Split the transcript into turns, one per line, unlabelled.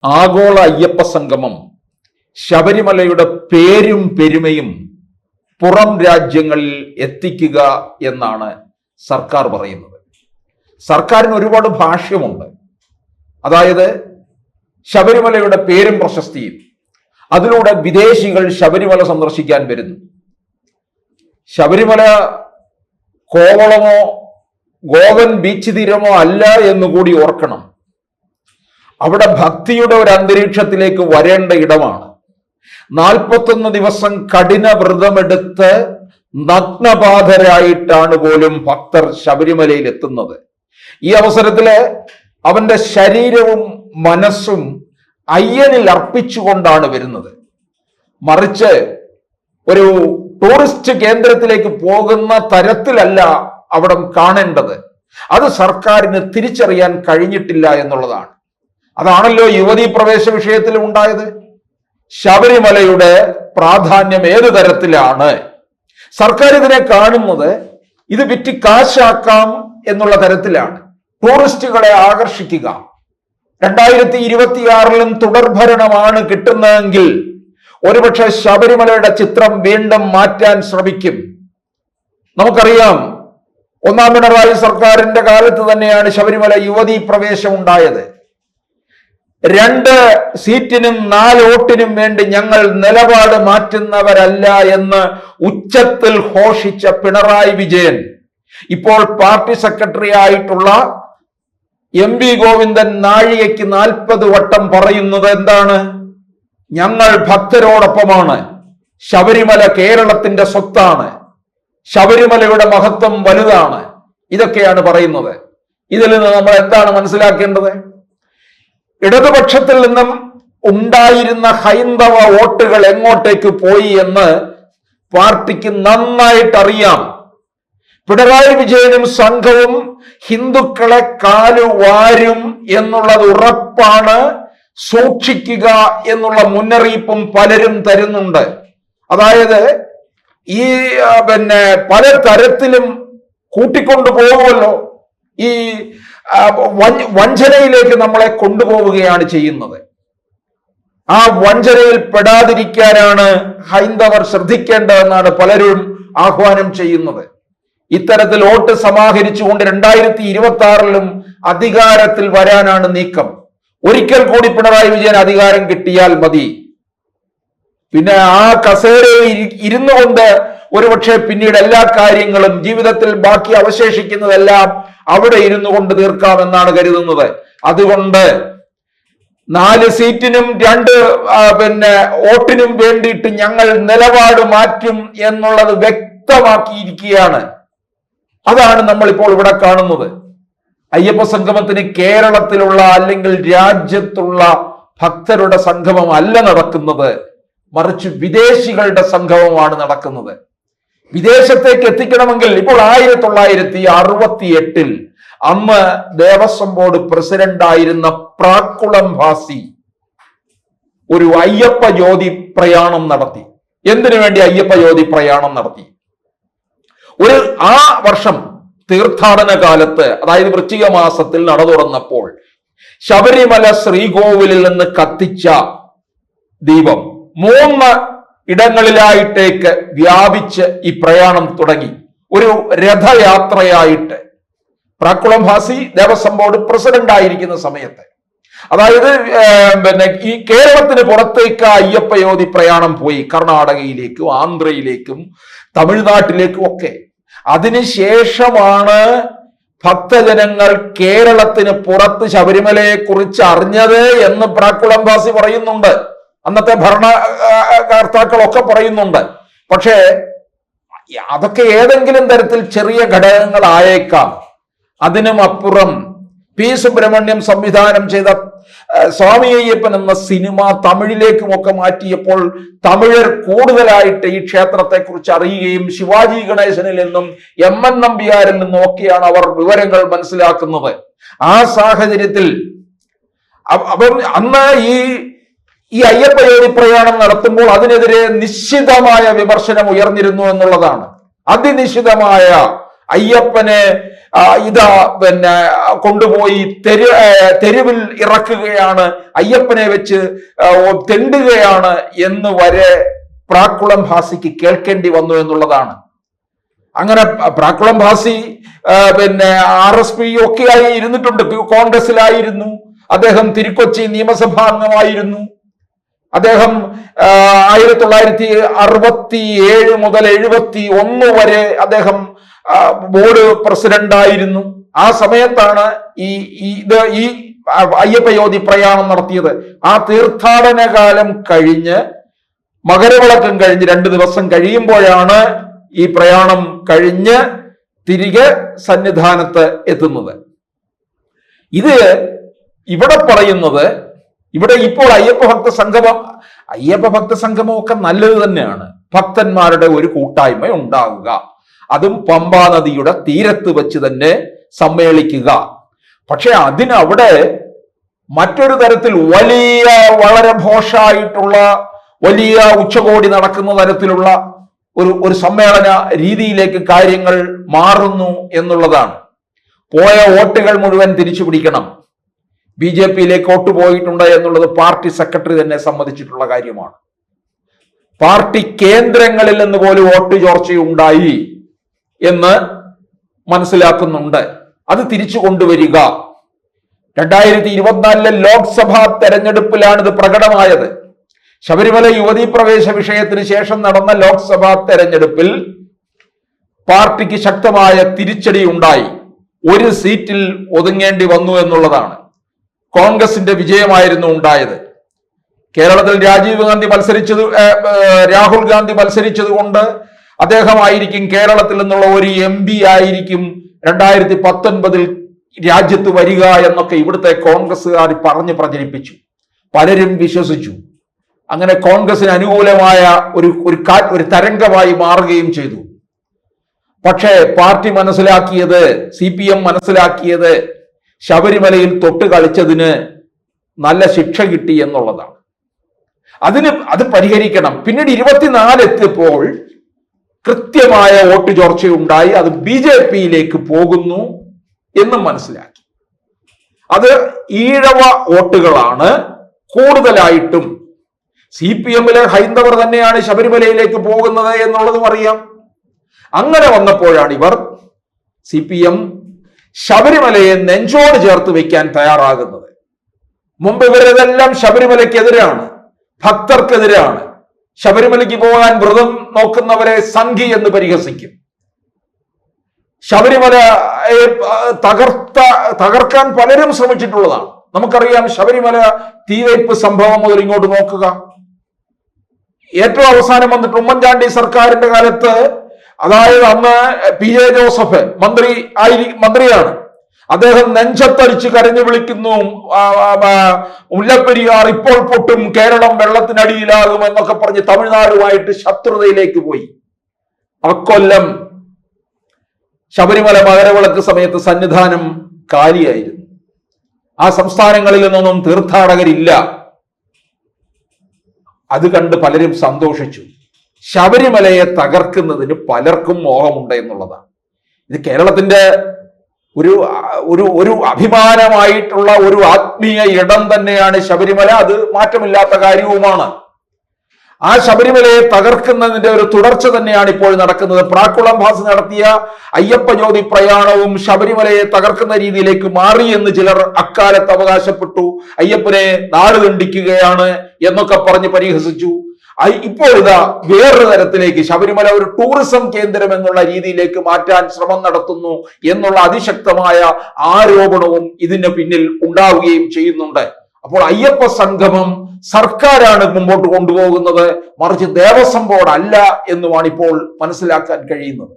ആഗോള അയ്യപ്പ സംഗമം ശബരിമലയുടെ പേരും പെരുമയും പുറം രാജ്യങ്ങളിൽ എത്തിക്കുക എന്നാണ് സർക്കാർ പറയുന്നത്. സർക്കാരിന് ഒരുപാട് ഭാഷ്യമുണ്ട്. അതായത് ശബരിമലയുടെ പേരും പ്രശസ്തിയും, അതിലൂടെ വിദേശികൾ ശബരിമല സന്ദർശിക്കാൻ വരുന്നു. ശബരിമല കോവളമോ ഗോവൻ ബീച്ച് തീരമോ അല്ല എന്നുകൂടി ഓർക്കണം. അവിടെ ഭക്തിയുടെ ഒരു അന്തരീക്ഷത്തിലേക്ക് വരേണ്ട ഇടമാണ്. 41 ദിവസം കഠിന വ്രതമെടുത്ത് നഗ്നപാതരായിട്ടാണ് പോലും ഭക്തർ ശബരിമലയിൽ എത്തുന്നത്. ഈ അവസരത്തില് അവന്റെ ശരീരവും മനസ്സും അയ്യനിൽ അർപ്പിച്ചുകൊണ്ടാണ് വരുന്നത്. മറിച്ച് ഒരു ടൂറിസ്റ്റ് കേന്ദ്രത്തിലേക്ക് പോകുന്ന തരത്തിലല്ല അവിടെ കാണേണ്ടത്. അത് സർക്കാരിന് തിരിച്ചറിയാൻ കഴിഞ്ഞിട്ടില്ല എന്നുള്ളതാണ്. അതാണല്ലോ യുവതീ പ്രവേശ വിഷയത്തിൽ ഉണ്ടായത്. ശബരിമലയുടെ പ്രാധാന്യം ഏത് തരത്തിലാണ്? സർക്കാർ ഇതിനെ കാണുന്നത് ഇത് വിറ്റ് കാശാക്കാം എന്നുള്ള തരത്തിലാണ്. ടൂറിസ്റ്റുകളെ ആകർഷിക്കുക. 2026 തുടർഭരണമാണ് കിട്ടുന്നതെങ്കിൽ ഒരുപക്ഷെ ശബരിമലയുടെ ചിത്രം വീണ്ടും മാറ്റാൻ ശ്രമിക്കും. നമുക്കറിയാം, 1ാം പിണറായി സർക്കാരിന്റെ കാലത്ത് തന്നെയാണ് ശബരിമല യുവതീ പ്രവേശം ഉണ്ടായത്. 2 സീറ്റിനും 4 വോട്ടിനും വേണ്ടി ഞങ്ങൾ നിലപാട് മാറ്റുന്നവരല്ല എന്ന് ഉച്ചത്തിൽ ഘോഷിച്ച പിണറായി വിജയൻ ഇപ്പോൾ പാർട്ടി സെക്രട്ടറി ആയിട്ടുള്ള MP ഗോവിന്ദൻ നാഴികയ്ക്ക് 40 വട്ടം പറയുന്നത് എന്താണ്? ഞങ്ങൾ ഭക്തരോടൊപ്പമാണ്. ശബരിമല കേരളത്തിന്റെ സ്വത്താണ്. ശബരിമലയുടെ മഹത്വം വലുതാണ്. ഇതൊക്കെയാണ് പറയുന്നത്. ഇതിൽ നിന്ന് നമ്മൾ എന്താണ് മനസ്സിലാക്കേണ്ടത്? ഇടതുപക്ഷത്തിൽ നിന്നും ഉണ്ടായിരുന്ന ഹൈന്ദവ വോട്ടുകൾ എങ്ങോട്ടേക്ക് പോയി എന്ന് പാർട്ടിക്ക് നന്നായിട്ട് അറിയാം. പിണറായി വിജയനും സംഘവും ഹിന്ദുക്കളെ കാലുവാരും എന്നുള്ളത് ഉറപ്പാണ്. സൂക്ഷിക്കുക എന്നുള്ള മുന്നറിയിപ്പും പലരും തരുന്നുണ്ട്. അതായത് ഈ പല തരത്തിലും കൂട്ടിക്കൊണ്ടു പോകുമല്ലോ. ഈ വഞ്ചനയിലേക്ക് നമ്മളെ കൊണ്ടുപോവുകയാണ് ചെയ്യുന്നത്. ആ വഞ്ചനയിൽ പെടാതിരിക്കാനാണ് ഹൈന്ദവർ ശ്രദ്ധിക്കേണ്ടതെന്നാണ് പലരും ആഹ്വാനം ചെയ്യുന്നത്. ഇത്തരത്തിൽ വോട്ട് സമാഹരിച്ചുകൊണ്ട് 2026 അധികാരത്തിൽ വരാനാണ് നീക്കം. ഒരിക്കൽ കൂടി പിണറായി വിജയൻ അധികാരം കിട്ടിയാൽ മതി. പിന്നെ ആ കസേരയിൽ ഇരുന്നു കൊണ്ട് ഒരുപക്ഷെ പിന്നീട് എല്ലാ കാര്യങ്ങളും ജീവിതത്തിൽ ബാക്കി അവശേഷിക്കുന്നതെല്ലാം അവിടെ ഇരുന്നു കൊണ്ട് തീർക്കാമെന്നാണ് കരുതുന്നത്. അതുകൊണ്ട് 4 സീറ്റിനും 2 വോട്ടിനും വേണ്ടിയിട്ട് ഞങ്ങൾ നിലപാട് മാറ്റും എന്നുള്ളത് വ്യക്തമാക്കിയിരിക്കുകയാണ്. അതാണ് നമ്മൾ ഇപ്പോൾ ഇവിടെ കാണുന്നത്. അയ്യപ്പ സംഗമത്തിന് കേരളത്തിലുള്ള അല്ലെങ്കിൽ രാജ്യത്തുള്ള ഭക്തരുടെ സംഗമം അല്ല നടക്കുന്നത്, മറിച്ച് വിദേശികളുടെ സംഗമമാണ് നടക്കുന്നത്. വിദേശത്തേക്ക് എത്തിക്കണമെങ്കിൽ ഇപ്പോൾ 1968 അന്ന് ദേവസ്വം ബോർഡ് പ്രസിഡന്റ് ആയിരുന്ന പ്രാക്കുളം ഭാസി ഒരു അയ്യപ്പ ജ്യോതി പ്രയാണം നടത്തി. എന്തിനു വേണ്ടി അയ്യപ്പ ജ്യോതി പ്രയാണം നടത്തി? ആ വർഷം തീർത്ഥാടന കാലത്ത്, അതായത് വൃശ്ചിക മാസത്തിൽ നട തുറന്നപ്പോൾ ശബരിമല ശ്രീകോവിലിൽ നിന്ന് കത്തിച്ച ദീപം 3 ഇടങ്ങളിലായിട്ടേക്ക് വ്യാപിച്ച് ഈ പ്രയാണം തുടങ്ങി. ഒരു രഥയാത്രയായിട്ട് പ്രാക്കുളം ഭാസി ദേവസ്വം ബോർഡ് പ്രസിഡന്റ് ആയിരിക്കുന്ന സമയത്ത്, അതായത് ഈ കേരളത്തിന് പുറത്തേക്ക് അയ്യപ്പ ജ്യോതി പ്രയാണം പോയി. കർണാടകയിലേക്കും ആന്ധ്രയിലേക്കും തമിഴ്നാട്ടിലേക്കും ഒക്കെ. അതിനുശേഷമാണ് ഭക്തജനങ്ങൾ കേരളത്തിന് പുറത്ത് ശബരിമലയെ കുറിച്ച് അറിഞ്ഞത് എന്ന് പ്രാക്കുളം ഭാസി പറയുന്നുണ്ട്. അന്നത്തെ ഭരണകർത്താക്കളൊക്കെ പറയുന്നുണ്ട്. പക്ഷേ അതൊക്കെ ഏതെങ്കിലും തരത്തിൽ ചെറിയ ഘടകങ്ങളായേക്കാം. അതിനും അപ്പുറം പി സുബ്രഹ്മണ്യം സംവിധാനം ചെയ്ത സ്വാമി അയ്യപ്പൻ എന്ന സിനിമ തമിഴിലേക്കുമൊക്കെ മാറ്റിയപ്പോൾ തമിഴർ കൂടുതലായിട്ട് ഈ ക്ഷേത്രത്തെ കുറിച്ച് അറിയുകയും ശിവാജി ഗണേശനിൽ നിന്നും MN നമ്പ്യാരിൽ നിന്നും ഒക്കെയാണ് അവർ വിവരങ്ങൾ മനസ്സിലാക്കുന്നത്. ആ സാഹചര്യത്തിൽ അപ്പം അന്ന് ഈ അയ്യപ്പ ജ്യോതി പ്രയാണം നടത്തുമ്പോൾ അതിനെതിരെ നിശ്ചിതമായ വിമർശനം ഉയർന്നിരുന്നു എന്നുള്ളതാണ്. അതിനിശ്ചിതമായ അയ്യപ്പനെ ഇതാ പിന്നെ കൊണ്ടുപോയി തെരുവിൽ ഇറക്കുകയാണ്, അയ്യപ്പനെ വെച്ച് തെണ്ടുകയാണ് എന്ന് വരെ പ്രാക്കുളം ഭാസിക്ക് കേൾക്കേണ്ടി വന്നു എന്നുള്ളതാണ്. അങ്ങനെ പ്രാക്കുളം ഭാസി പിന്നെ RSP ഒക്കെ ആയി ഇരുന്നിട്ടുണ്ട്, കോൺഗ്രസിലായിരുന്നു, അദ്ദേഹം തിരുക്കൊച്ചി നിയമസഭാ അംഗമായിരുന്നു, അദ്ദേഹം 1967 മുതൽ 71 വരെ അദ്ദേഹം ബോർഡ് പ്രസിഡന്റ് ആയിരുന്നു. ആ സമയത്താണ് ഈ അയ്യപ്പ ജ്യോതി പ്രയാണം നടത്തിയത്. ആ തീർത്ഥാടന കാലം കഴിഞ്ഞ് മകരവിളക്കം കഴിഞ്ഞ് 2 ദിവസം കഴിയുമ്പോഴാണ് ഈ പ്രയാണം കഴിഞ്ഞ് തിരികെ സന്നിധാനത്ത് എത്തുന്നത്. ഇത് ഇവിടെ പറയുന്നത്, ഇവിടെ ഇപ്പോൾ അയ്യപ്പ ഭക്ത സംഗമം ഒക്കെ നല്ലത് തന്നെയാണ്. ഭക്തന്മാരുടെ ഒരു കൂട്ടായ്മ ഉണ്ടാവുക, അതും പമ്പാ നദിയുടെ തീരത്ത് വെച്ച് തന്നെ സമ്മേളിക്കുക. പക്ഷെ അതിനവിടെ മറ്റൊരു തരത്തിൽ വലിയ വളരെ ഭോഷായിട്ടുള്ള വലിയ ഉച്ചകോടി നടക്കുന്ന തരത്തിലുള്ള ഒരു സമ്മേളന രീതിയിലേക്ക് കാര്യങ്ങൾ മാറുന്നു എന്നുള്ളതാണ്. പോയ വോട്ടുകൾ മുഴുവൻ തിരിച്ചു പിടിക്കണം. BJPയിലേക്ക് വോട്ട് പോയിട്ടുണ്ട് എന്നുള്ളത് പാർട്ടി സെക്രട്ടറി തന്നെ സമ്മതിച്ചിട്ടുള്ള കാര്യമാണ്. പാർട്ടി കേന്ദ്രങ്ങളിൽ നിന്ന് പോലും വോട്ട് ചോർച്ചയുണ്ടായി എന്ന് മനസ്സിലാക്കുന്നുണ്ട്. അത് തിരിച്ചു കൊണ്ടുവരിക. 2024 ലോക്സഭാ തെരഞ്ഞെടുപ്പിലാണ് ഇത് പ്രകടമായത്. ശബരിമല യുവതീ പ്രവേശ വിഷയത്തിന് ശേഷം നടന്ന ലോക്സഭാ തെരഞ്ഞെടുപ്പിൽ പാർട്ടിക്ക് ശക്തമായ തിരിച്ചടി ഉണ്ടായി. 1 സീറ്റിൽ ഒതുങ്ങേണ്ടി വന്നു എന്നുള്ളതാണ്. കോൺഗ്രസിന്റെ വിജയമായിരുന്നു ഉണ്ടായത്. കേരളത്തിൽ രാഹുൽ ഗാന്ധി മത്സരിച്ചത് കൊണ്ട് അദ്ദേഹമായിരിക്കും കേരളത്തിൽ നിന്നുള്ള ഒരു MP ആയിരിക്കും 2019 രാജ്യത്ത് വരിക എന്നൊക്കെ ഇവിടുത്തെ കോൺഗ്രസ്സുകാർ പറഞ്ഞ് പ്രചരിപ്പിച്ചു. പലരും വിശ്വസിച്ചു. അങ്ങനെ കോൺഗ്രസിന് അനുകൂലമായ ഒരു തരംഗമായി മാറുകയും ചെയ്തു. പക്ഷേ പാർട്ടി മനസ്സിലാക്കിയത്, CPM മനസ്സിലാക്കിയത്, ശബരിമലയിൽ തൊട്ട് കളിച്ചതിന് നല്ല ശിക്ഷ കിട്ടി എന്നുള്ളതാണ്. അത് പരിഹരിക്കണം. പിന്നീട് 24 എത്തിയപ്പോൾ കൃത്യമായ വോട്ട് ചോർച്ചയുണ്ടായി. അത് BJPയിലേക്ക് പോകുന്നു എന്നും മനസ്സിലാക്കി. അത് ഈഴവ വോട്ടുകളാണ് കൂടുതലായിട്ടും. CPMലെ ഹൈന്ദവർ തന്നെയാണ് ശബരിമലയിലേക്ക് പോകുന്നത് എന്നുള്ളതും അറിയാം. അങ്ങനെ വന്നപ്പോഴാണ് CPM ശബരിമലയെ നെഞ്ചോട് ചേർത്ത് വെക്കാൻ തയ്യാറാകുന്നത്. മുമ്പ് ഇവരതെല്ലാം ശബരിമലയ്ക്കെതിരാണ്, ഭക്തർക്കെതിരാണ്. ശബരിമലയ്ക്ക് പോകാൻ വ്രതം നോക്കുന്നവരെ സംഘി എന്ന് പരിഹസിക്കും. ശബരിമലയെ തകർക്കാൻ പലരും ശ്രമിച്ചിട്ടുള്ളതാണ്. നമുക്കറിയാം, ശബരിമല തീവയ്പ് സംഭവം മുതൽ ഇങ്ങോട്ട് നോക്കുക. ഏറ്റവും അവസാനം വന്നിട്ട് ഉമ്മൻചാണ്ടി സർക്കാരിന്റെ കാലത്ത്, അതായത് അന്ന് PJ ജോസഫ് മന്ത്രിയാണ്. അദ്ദേഹം നെഞ്ചത്തടിച്ച് കരഞ്ഞു വിളിക്കുന്നു, മുല്ലപ്പെരിയാർ ഇപ്പോൾ പൊട്ടും, കേരളം വെള്ളത്തിനടിയിലാകും എന്നൊക്കെ പറഞ്ഞ് തമിഴ്നാടുമായിട്ട് ശത്രുതയിലേക്ക് പോയി. അക്കൊല്ലം ശബരിമല മകരവിളക്ക് സമയത്ത് സന്നിധാനം കാലിയായിരുന്നു. ആ സംസ്ഥാനങ്ങളിൽ നിന്നൊന്നും തീർത്ഥാടകരില്ല. അത് കണ്ട് പലരും സന്തോഷിച്ചു. ശബരിമലയെ തകർക്കുന്നതിന് പലർക്കും മോഹമുണ്ട് എന്നുള്ളതാണ്. ഇത് കേരളത്തിന്റെ ഒരു അഭിമാനമായിട്ടുള്ള ഒരു ആത്മീയ ഇടം തന്നെയാണ് ശബരിമല. അത് മാറ്റമില്ലാത്ത കാര്യവുമാണ്. ആ ശബരിമലയെ തകർക്കുന്നതിന്റെ ഒരു തുടർച്ച തന്നെയാണ് ഇപ്പോൾ നടക്കുന്നത്. പ്രാക്കുളം ഭാസ് നടത്തിയ അയ്യപ്പ ജ്യോതി പ്രയാണവും ശബരിമലയെ തകർക്കുന്ന രീതിയിലേക്ക് മാറി എന്ന് ചിലർ അക്കാലത്ത് അവകാശപ്പെട്ടു. അയ്യപ്പനെ നാട് ദണ്ഡിക്കുകയാണ് എന്നൊക്കെ പറഞ്ഞ് പരിഹസിച്ചു. ഇപ്പോൾ ഇതാ വേറൊരു തരത്തിലേക്ക് ശബരിമല ഒരു ടൂറിസം കേന്ദ്രം എന്നുള്ള രീതിയിലേക്ക് മാറ്റാൻ ശ്രമം നടത്തുന്നു എന്നുള്ള അതിശക്തമായ ആരോപണവും ഇതിന് പിന്നിൽ ഉണ്ടാവുകയും ചെയ്യുന്നുണ്ട്. അപ്പോൾ അയ്യപ്പ സംഗമം സർക്കാരാണ് മുമ്പോട്ട് കൊണ്ടുപോകുന്നത്, മറിച്ച് ദേവസ്വം ബോർഡ് അല്ല എന്നുമാണ് ഇപ്പോൾ മനസ്സിലാക്കാൻ കഴിയുന്നത്.